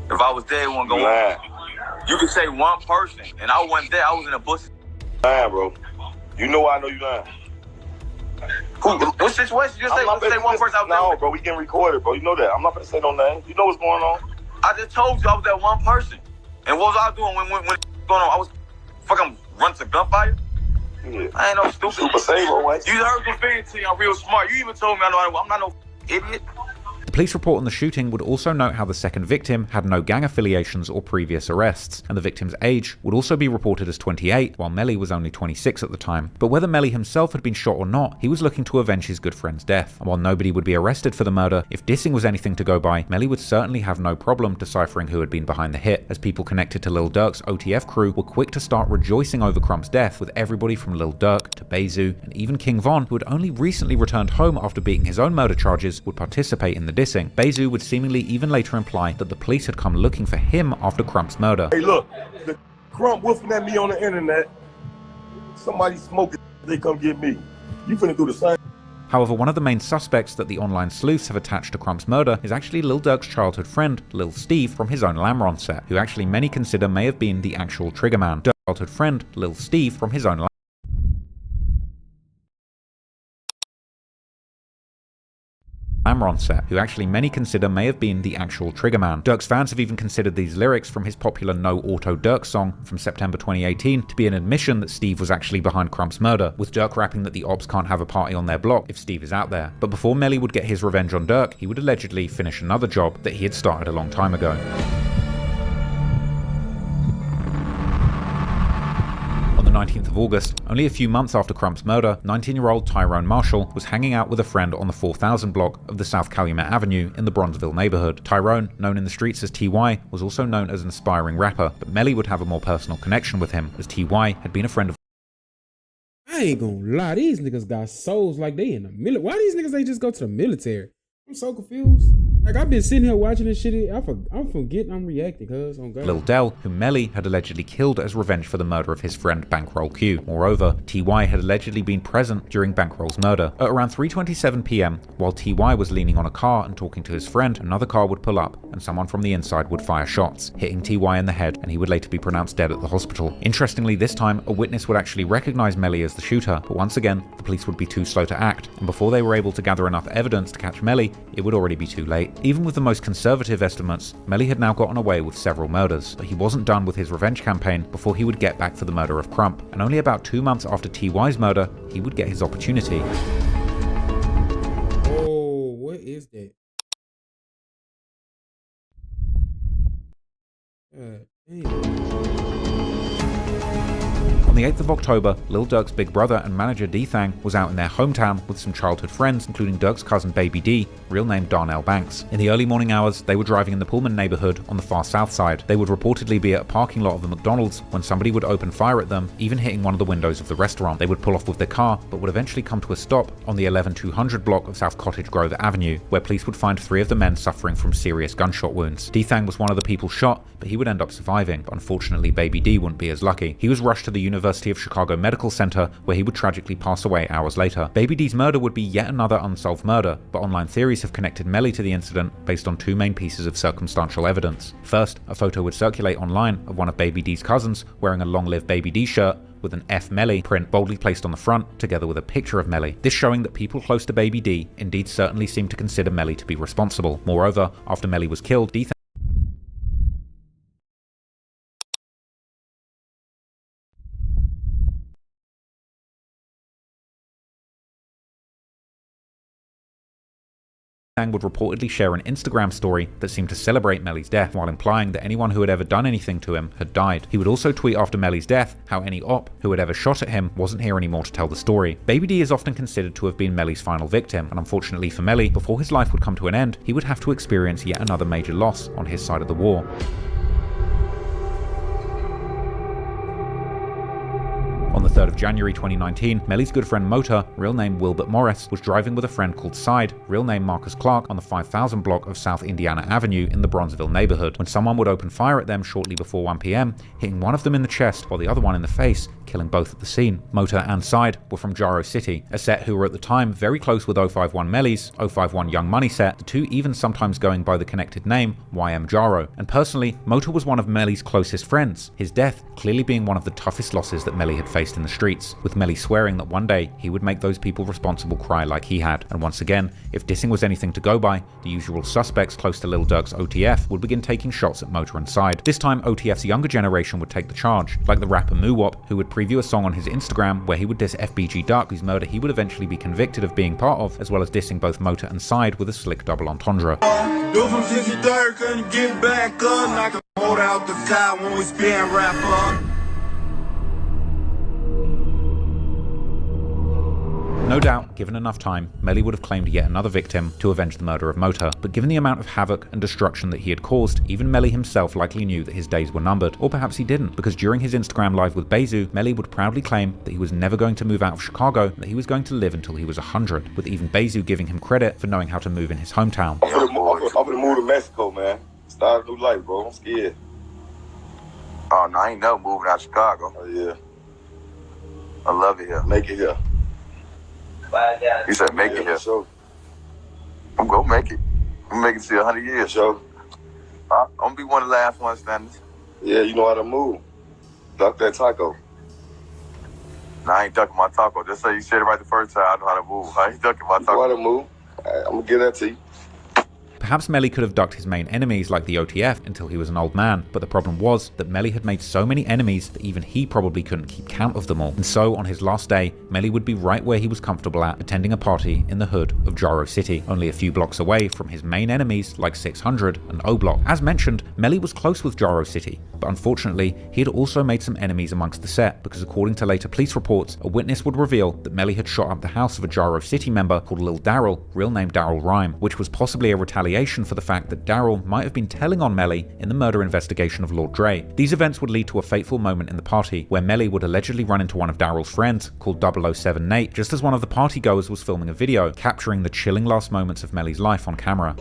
If I was there, it wouldn't go on. You could say one person, and I wasn't there. I was in a bush. Lying, bro. You know I know you lying. What situation? You say one person I was there. No, bro, we getting recorded, bro. You know that. I'm not gonna say no name. You know what's going on. I just told you I was that one person. And what was I doing when it was going on? I was fucking running to gunfire. Yeah. I ain't no stupid. Super Sable, right? You heard the thing to you. I'm real smart. You even told me I'm not no idiot. The police report on the shooting would also note how the second victim had no gang affiliations or previous arrests, and the victim's age would also be reported as 28, while Melly was only 26 at the time. But whether Melly himself had been shot or not, he was looking to avenge his good friend's death. And while nobody would be arrested for the murder, if dissing was anything to go by, Melly would certainly have no problem deciphering who had been behind the hit, as people connected to Lil Durk's OTF crew were quick to start rejoicing over Crump's death, with everybody from Lil Durk to Bezu and even King Von, who had only recently returned home after beating his own murder charges, would participate in the dissing. Bezu would seemingly even later imply that the police had come looking for him after Crump's murder. Hey look, the Crump woofing at me on the internet. Somebody smoking, they come get me. You finna do the same. However, one of the main suspects that the online sleuths have attached to Crump's murder is actually Lil Durk's childhood friend, Lil Steve, from his own Lamron set, who actually many consider may have been the actual triggerman. Durk's childhood friend, Lil Steve, from his own Lamron set, who actually many consider may have been the actual triggerman. Durk's fans have even considered these lyrics from his popular No Auto Durk song from September 2018 to be an admission that Steve was actually behind Crump's murder, with Durk rapping that the ops can't have a party on their block if Steve is out there. But before Melly would get his revenge on Durk, he would allegedly finish another job that he had started a long time ago. On the 19th of August, only a few months after Crump's murder, 19-year-old Tyrone Marshall was hanging out with a friend on the 4000 block of the South Calumet Avenue in the Bronzeville neighborhood. Tyrone, known in the streets as TY, was also known as an aspiring rapper, but Melly would have a more personal connection with him, as TY had been a friend of. I ain't gonna lie, these niggas got souls like they in the military. Why these niggas ain't just go to the military? I'm so confused. Like, I've been sitting here watching this shit. I'm forgetting I'm reacting, cuz. On God. Lil Del, whom Melly had allegedly killed as revenge for the murder of his friend Bankroll Q. Moreover, TY had allegedly been present during Bankroll's murder. At around 3:27 PM, while TY was leaning on a car and talking to his friend, another car would pull up and someone from the inside would fire shots, hitting TY in the head, and he would later be pronounced dead at the hospital. Interestingly, this time, a witness would actually recognize Melly as the shooter, but once again, the police would be too slow to act, and before they were able to gather enough evidence to catch Melly, it would already be too late. Even with the most conservative estimates, Melly had now gotten away with several murders, but he wasn't done with his revenge campaign before he would get back for the murder of Crump, and only about 2 months after TY's murder, he would get his opportunity. Oh, what is that? On the 8th of October, Lil Durk's big brother and manager D-Thang was out in their hometown with some childhood friends, including Durk's cousin Baby D, real name Darnell Banks. In the early morning hours, they were driving in the Pullman neighborhood on the far south side. They would reportedly be at a parking lot of the McDonald's when somebody would open fire at them, even hitting one of the windows of the restaurant. They would pull off with their car, but would eventually come to a stop on the 11200 block of South Cottage Grove Avenue, where police would find 3 of the men suffering from serious gunshot wounds. D-Thang was one of the people shot, but he would end up surviving. But unfortunately, Baby D wouldn't be as lucky. He was rushed to the University of Chicago Medical Center, where he would tragically pass away hours later. Baby D's murder would be yet another unsolved murder, but online theories have connected Melly to the incident based on 2 main pieces of circumstantial evidence. First, a photo would circulate online of one of Baby D's cousins wearing a Long Live Baby D shirt with an F Melly print boldly placed on the front, together with a picture of Melly. This showing that people close to Baby D indeed certainly seemed to consider Melly to be responsible. Moreover, after Melly was killed, would reportedly share an Instagram story that seemed to celebrate Melly's death, while implying that anyone who had ever done anything to him had died. He would also tweet after Melly's death how any op who had ever shot at him wasn't here anymore to tell the story. Baby D is often considered to have been Melly's final victim, and unfortunately for Melly, before his life would come to an end, he would have to experience yet another major loss on his side of the war. On the 3rd of January 2019, Melly's good friend Mota, real name Wilbert Morris, was driving with a friend called Side, real name Marcus Clark, on the 5000 block of South Indiana Avenue in the Bronzeville neighborhood, when someone would open fire at them shortly before 1 PM, hitting one of them in the chest while the other one in the face, killing both at the scene. Mota and Side were from Jaro City, a set who were at the time very close with 051 Melly's 051 Young Money set, the two even sometimes going by the connected name YM Jaro. And personally, Mota was one of Melly's closest friends, his death clearly being one of the toughest losses that Melly had faced in the streets, with Melly swearing that one day he would make those people responsible cry like he had. And once again, if dissing was anything to go by, the usual suspects close to Lil Durk's OTF would begin taking shots at Motor and Side. This time, OTF's younger generation would take the charge, like the rapper Moowop, who would preview a song on his Instagram where he would diss FBG Duck, whose murder he would eventually be convicted of being part of, as well as dissing both Motor and Side with a slick double entendre. Do from 63rd, couldn't get back up. Knock a hold out the sky when we spin rap up. No doubt, given enough time, Melly would have claimed yet another victim to avenge the murder of Motor, but given the amount of havoc and destruction that he had caused, even Melly himself likely knew that his days were numbered. Or perhaps he didn't, because during his Instagram live with Bezu, Melly would proudly claim that he was never going to move out of Chicago, and that he was going to live until he was 100, with even Bezu giving him credit for knowing how to move in his hometown. I'm gonna move to Mexico, man. Start a new life, bro. I'm scared. Oh, no, I ain't never moving out of Chicago. Oh, yeah. I love it here. Make it here. You said make it here. Sure. I'm gonna make it. I'm gonna make it to 100 years. Sure. I'm gonna be one of the last ones standing. Yeah, you know how to move. Duck that taco. Nah, I ain't ducking my taco. Just say you said it right the first time. I know how to move. I ain't ducking my taco. You know how to move. I'm gonna give that to you. Perhaps Melly could have ducked his main enemies like the OTF until he was an old man, but the problem was that Melly had made so many enemies that even he probably couldn't keep count of them all. And so, on his last day, Melly would be right where he was comfortable at, attending a party in the hood of Jaro City, only a few blocks away from his main enemies like 600 and O-Block. As mentioned, Melly was close with Jaro City, but unfortunately, he had also made some enemies amongst the set, because according to later police reports, a witness would reveal that Melly had shot up the house of a Jaro City member called Lil Daryl, real name Daryl Rhyme, which was possibly a retaliation for the fact that Daryl might have been telling on Melly in the murder investigation of Lord Dre. These events would lead to a fateful moment in the party, where Melly would allegedly run into one of Daryl's friends, called 007 Nate, just as one of the partygoers was filming a video, capturing the chilling last moments of Melly's life on camera.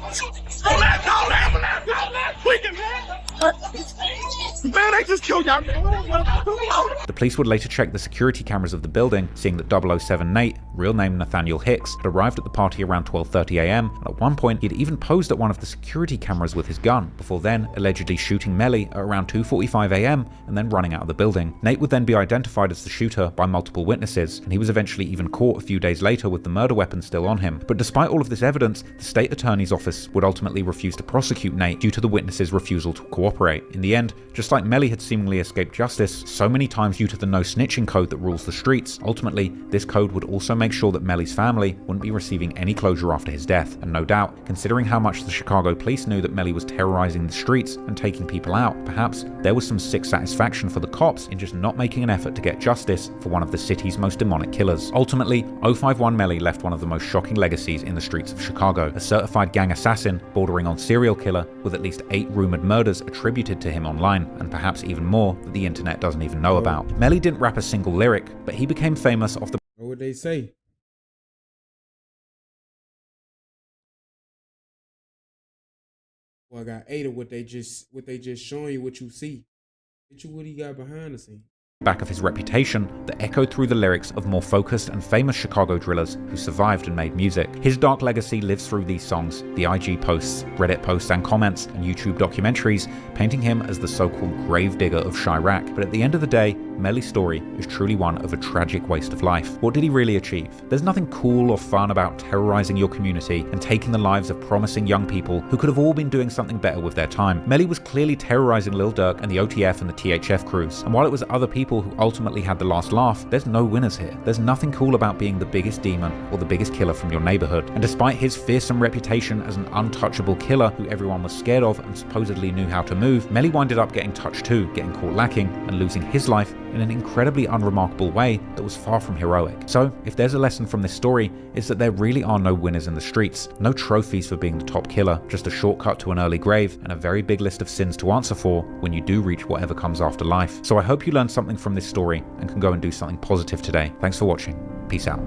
Man, I just killed y'all. The police would later check the security cameras of the building, seeing that 007 Nate, real name Nathaniel Hicks, had arrived at the party around 12:30 AM, and at one point he'd even posed at one of the security cameras with his gun, before then allegedly shooting Melly at around 2:45 AM and then running out of the building. Nate would then be identified as the shooter by multiple witnesses, and he was eventually even caught a few days later with the murder weapon still on him. But despite all of this evidence, the state attorney's office would ultimately refuse to prosecute Nate due to the witnesses' refusal to cooperate. In the end, just like Melly had seemingly escaped justice so many times due to the no snitching code that rules the streets, ultimately this code would also make sure that Melly's family wouldn't be receiving any closure after his death. And no doubt, considering how much the Chicago police knew that Melly was terrorizing the streets and taking people out, perhaps there was some sick satisfaction for the cops in just not making an effort to get justice for one of the city's most demonic killers. Ultimately, 051 Melly left one of the most shocking legacies in the streets of Chicago, a certified gang assassin bordering on serial killer with at least 8 rumored murders attributed to him online, and perhaps even more that the internet doesn't even know about. Melly didn't rap a single lyric, but he became famous off the— What would they say? Well, I got 8 of what they just showing you what you see. Get you what he got behind the scene. back of his reputation that echoed through the lyrics of more focused and famous Chicago drillers who survived and made music. His dark legacy lives through these songs, the IG posts, Reddit posts and comments, and YouTube documentaries, painting him as the so-called gravedigger of Chirac. But at the end of the day, Melly's story is truly one of a tragic waste of life. What did he really achieve? There's nothing cool or fun about terrorizing your community and taking the lives of promising young people who could have all been doing something better with their time. Melly was clearly terrorizing Lil Durk and the OTF and the THF crews, and while it was other people who ultimately had the last laugh, there's no winners here. There's nothing cool about being the biggest demon or the biggest killer from your neighborhood. And despite his fearsome reputation as an untouchable killer who everyone was scared of and supposedly knew how to move, Melly winded up getting touched too, getting caught lacking and losing his life in an incredibly unremarkable way that was far from heroic. So, if there's a lesson from this story, it's that there really are no winners in the streets, no trophies for being the top killer, just a shortcut to an early grave and a very big list of sins to answer for when you do reach whatever comes after life. So I hope you learned something from this story and can go and do something positive today. Thanks for watching. Peace out.